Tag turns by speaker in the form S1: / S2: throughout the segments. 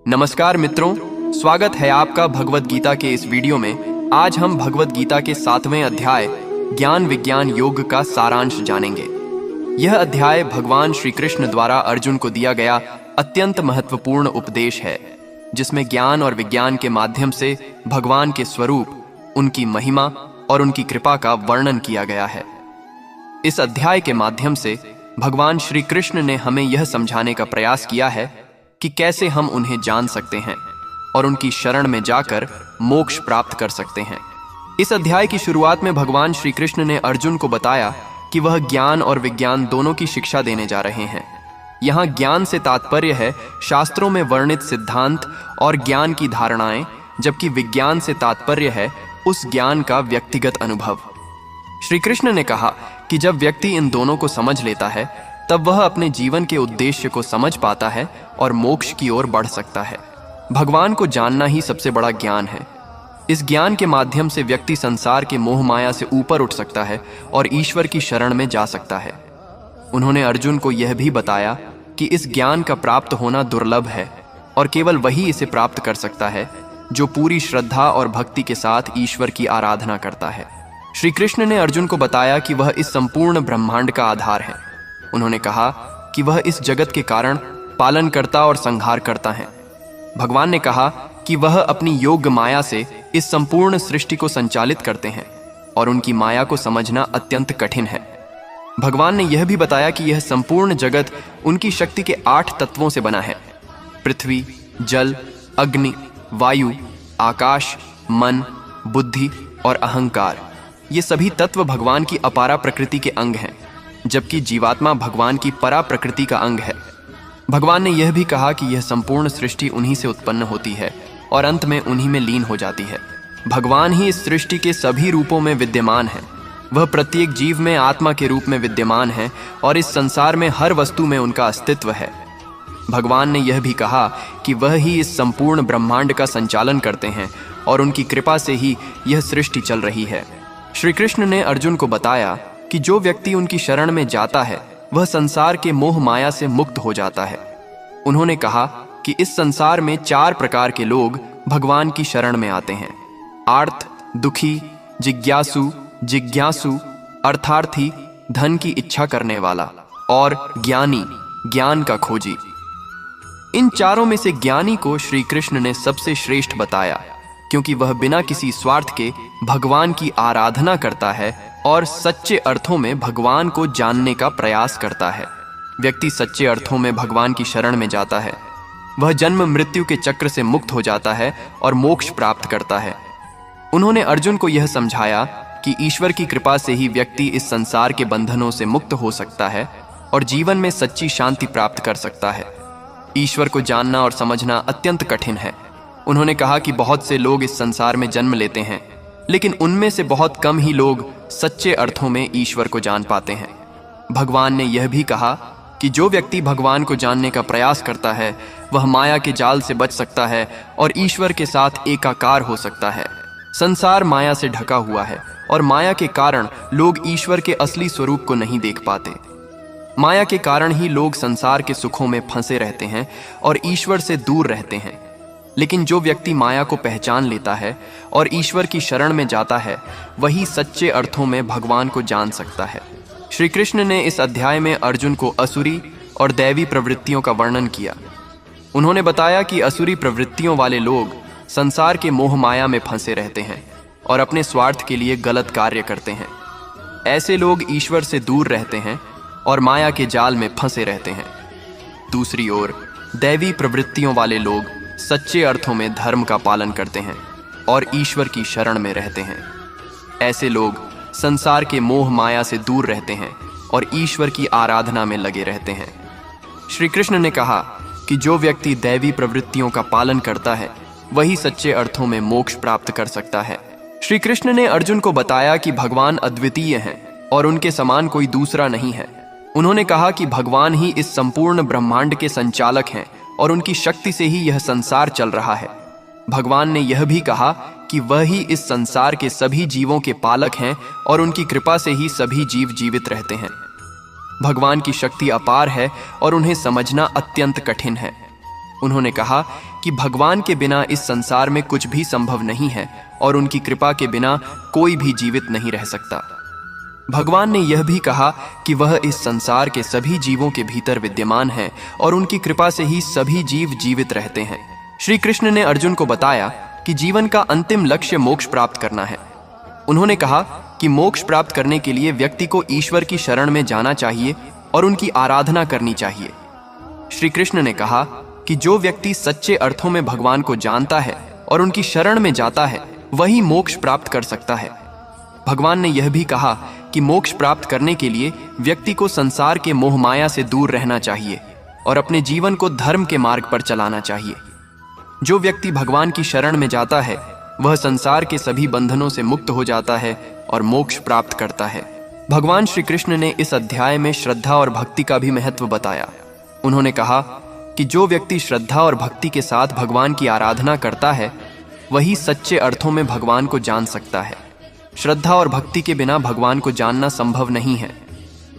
S1: नमस्कार मित्रों, स्वागत है आपका भगवत गीता के इस वीडियो में। आज हम भगवत गीता के 7वें अध्याय ज्ञान विज्ञान योग का सारांश जानेंगे। यह अध्याय भगवान श्री कृष्ण द्वारा अर्जुन को दिया गया अत्यंत महत्वपूर्ण उपदेश है, जिसमें ज्ञान और विज्ञान के माध्यम से भगवान के स्वरूप, उनकी महिमा और उनकी कृपा का वर्णन किया गया है। इस अध्याय के माध्यम से भगवान श्री कृष्ण ने हमें यह समझाने का प्रयास किया है कि कैसे हम उन्हें जान सकते हैं और उनकी शरण में जाकर मोक्ष प्राप्त कर सकते हैं। इस अध्याय की शुरुआत में भगवान श्री कृष्ण ने अर्जुन को बताया कि वह ज्ञान और विज्ञान दोनों की शिक्षा देने जा रहे हैं। यहाँ ज्ञान से तात्पर्य है शास्त्रों में वर्णित सिद्धांत और ज्ञान की धारणाएं, जबकि विज्ञान से तात्पर्य है उस ज्ञान का व्यक्तिगत अनुभव। श्री कृष्ण ने कहा कि जब व्यक्ति इन दोनों को समझ लेता है, तब वह अपने जीवन के उद्देश्य को समझ पाता है और मोक्ष की ओर बढ़ सकता है। भगवान को जानना ही सबसे बड़ा ज्ञान है। इस ज्ञान के माध्यम से व्यक्ति संसार के मोह माया से ऊपर उठ सकता है और ईश्वर की शरण में जा सकता है। उन्होंने अर्जुन को यह भी बताया कि इस ज्ञान का प्राप्त होना दुर्लभ है और केवल वही इसे प्राप्त कर सकता है जो पूरी श्रद्धा और भक्ति के साथ ईश्वर की आराधना करता है। श्री कृष्ण ने अर्जुन को बताया कि वह इस संपूर्ण ब्रह्मांड का आधार है। उन्होंने कहा कि वह इस जगत के कारण पालनकर्ता और संहारकर्ता हैं। भगवान ने कहा कि वह अपनी योग माया से इस संपूर्ण सृष्टि को संचालित करते हैं और उनकी माया को समझना अत्यंत कठिन है। भगवान ने यह भी बताया कि यह संपूर्ण जगत उनकी शक्ति के 8 तत्वों से बना है: पृथ्वी, जल, अग्नि, वायु, आकाश, मन, बुद्धि और अहंकार। ये सभी तत्व भगवान की अपारा प्रकृति के अंग हैं, जबकि जीवात्मा भगवान की परा प्रकृति का अंग है। भगवान ने यह भी कहा कि यह संपूर्ण सृष्टि उन्हीं से उत्पन्न होती है और अंत में उन्हीं में लीन हो जाती है। भगवान ही इस सृष्टि के सभी रूपों में विद्यमान है। वह प्रत्येक जीव में आत्मा के रूप में विद्यमान है और इस संसार में हर वस्तु में उनका अस्तित्व है। भगवान ने यह भी कहा कि वह ही इस संपूर्ण ब्रह्मांड का संचालन करते हैं और उनकी कृपा से ही यह सृष्टि चल रही है। श्री कृष्ण ने अर्जुन को बताया कि जो व्यक्ति उनकी शरण में जाता है, वह संसार के मोह माया से मुक्त हो जाता है। उन्होंने कहा कि इस संसार में 4 प्रकार के लोग भगवान की शरण में आते हैं: आर्त, दुखी, जिज्ञासु, जिज्ञासु, अर्थार्थी, धन की इच्छा करने वाला और ज्ञानी, ज्ञान का खोजी। इन चारों में से ज्ञानी को श्री कृष्ण ने सबसे श्रेष्ठ बताया, क्योंकि वह बिना किसी स्वार्थ के भगवान की आराधना करता है और सच्चे अर्थों में भगवान को जानने का प्रयास करता है। व्यक्ति सच्चे अर्थों में भगवान की शरण में जाता है, वह जन्म मृत्यु के चक्र से मुक्त हो जाता है और मोक्ष प्राप्त करता है। उन्होंने अर्जुन को यह समझाया कि ईश्वर की कृपा से ही व्यक्ति इस संसार के बंधनों से मुक्त हो सकता है और जीवन में सच्ची शांति प्राप्त कर सकता है। ईश्वर को जानना और समझना अत्यंत कठिन है। उन्होंने कहा कि बहुत से लोग इस संसार में जन्म लेते हैं, लेकिन उनमें से बहुत कम ही लोग सच्चे अर्थों में ईश्वर को जान पाते हैं। भगवान ने यह भी कहा कि जो व्यक्ति भगवान को जानने का प्रयास करता है, वह माया के जाल से बच सकता है और ईश्वर के साथ एकाकार हो सकता है। संसार माया से ढका हुआ है और माया के कारण लोग ईश्वर के असली स्वरूप को नहीं देख पाते। माया के कारण ही लोग संसार के सुखों में फंसे रहते हैं और ईश्वर से दूर रहते हैं। लेकिन जो व्यक्ति माया को पहचान लेता है और ईश्वर की शरण में जाता है, वही सच्चे अर्थों में भगवान को जान सकता है। श्री कृष्ण ने इस अध्याय में अर्जुन को असुरी और दैवी प्रवृत्तियों का वर्णन किया। उन्होंने बताया कि असुरी प्रवृत्तियों वाले लोग संसार के मोह माया में फंसे रहते हैं और अपने स्वार्थ के लिए गलत कार्य करते हैं। ऐसे लोग ईश्वर से दूर रहते हैं और माया के जाल में फंसे रहते हैं। दूसरी ओर दैवी प्रवृत्तियों वाले लोग सच्चे अर्थों में धर्म का पालन करते हैं और ईश्वर की शरण में रहते हैं। ऐसे लोग संसार के मोह माया से दूर रहते हैं और ईश्वर की आराधना में लगे रहते हैं। श्री कृष्ण ने कहा कि जो व्यक्ति दैवी प्रवृत्तियों का पालन करता है, वही सच्चे अर्थों में मोक्ष प्राप्त कर सकता है। श्री कृष्ण ने अर्जुन को बताया कि भगवान अद्वितीय हैं और उनके समान कोई दूसरा नहीं है। उन्होंने कहा कि भगवान ही इस संपूर्ण ब्रह्मांड के संचालक हैं और उनकी शक्ति से ही यह संसार चल रहा है। भगवान ने यह भी कहा कि वह ही इस संसार के सभी जीवों के पालक हैं और उनकी कृपा से ही सभी जीव जीवित रहते हैं। भगवान की शक्ति अपार है और उन्हें समझना अत्यंत कठिन है। उन्होंने कहा कि भगवान के बिना इस संसार में कुछ भी संभव नहीं है और उनकी कृपा के बिना कोई भी जीवित नहीं रह सकता। भगवान ने यह भी कहा कि वह इस संसार के सभी जीवों के भीतर विद्यमान है और उनकी कृपा से ही सभी जीव जीवित रहते हैं। श्री कृष्ण ने अर्जुन को बताया कि जीवन का अंतिम लक्ष्य मोक्ष प्राप्त करना है। उन्होंने कहा कि मोक्ष प्राप्त करने के लिए व्यक्ति को ईश्वर की शरण में जाना चाहिए और उनकी आराधना करनी चाहिए। श्री कृष्ण ने कहा कि जो व्यक्ति सच्चे अर्थों में भगवान को जानता है और उनकी शरण में जाता है वही मोक्ष प्राप्त कर सकता है। भगवान ने यह भी कहा कि मोक्ष प्राप्त करने के लिए व्यक्ति को संसार के मोह माया से दूर रहना चाहिए और अपने जीवन को धर्म के मार्ग पर चलाना चाहिए। जो व्यक्ति भगवान की शरण में जाता है वह संसार के सभी बंधनों से मुक्त हो जाता है और मोक्ष प्राप्त करता है। भगवान श्री कृष्ण ने इस अध्याय में श्रद्धा और भक्ति का भी महत्व बताया। उन्होंने कहा कि जो व्यक्ति श्रद्धा और भक्ति के साथ भगवान की आराधना करता है वही सच्चे अर्थों में भगवान को जान सकता है। श्रद्धा और भक्ति के बिना भगवान को जानना संभव नहीं है।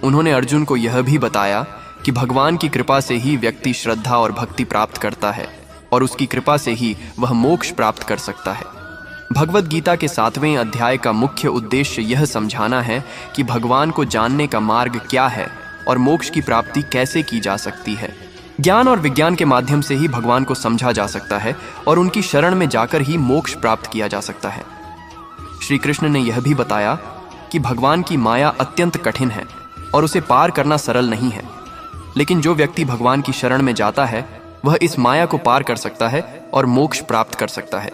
S1: उन्होंने अर्जुन को यह भी बताया कि भगवान की कृपा से ही व्यक्ति श्रद्धा और भक्ति प्राप्त करता है और उसकी कृपा से ही वह मोक्ष प्राप्त कर सकता है। भगवद गीता के 7वें अध्याय का मुख्य उद्देश्य यह समझाना है कि भगवान को जानने का मार्ग क्या है और मोक्ष की प्राप्ति कैसे की जा सकती है। ज्ञान और विज्ञान के माध्यम से ही भगवान को समझा जा सकता है और उनकी शरण में जाकर ही मोक्ष प्राप्त किया जा सकता है। श्री कृष्ण ने यह भी बताया कि भगवान की माया अत्यंत कठिन है और उसे पार करना सरल नहीं है, लेकिन जो व्यक्ति भगवान की शरण में जाता है वह इस माया को पार कर सकता है और मोक्ष प्राप्त कर सकता है।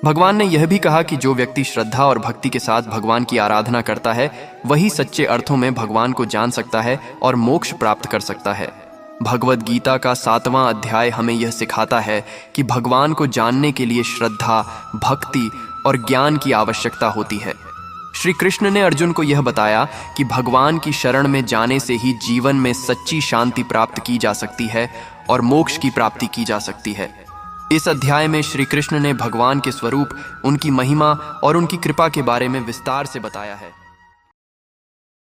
S1: भगवान ने यह भी कहा कि जो व्यक्ति श्रद्धा और भक्ति के साथ भगवान की आराधना करता है वही सच्चे अर्थों में भगवान को जान सकता है और मोक्ष प्राप्त कर सकता है। भगवद गीता का 7वां अध्याय हमें यह सिखाता है कि भगवान को जानने के लिए श्रद्धा, भक्ति और ज्ञान की आवश्यकता होती है। श्री कृष्ण ने अर्जुन को यह बताया कि भगवान की शरण में जाने से ही जीवन में सच्ची शांति प्राप्त की जा सकती है और मोक्ष की प्राप्ति की जा सकती है। इस अध्याय में श्री कृष्ण ने भगवान के स्वरूप, उनकी महिमा और उनकी कृपा के बारे में विस्तार से बताया है।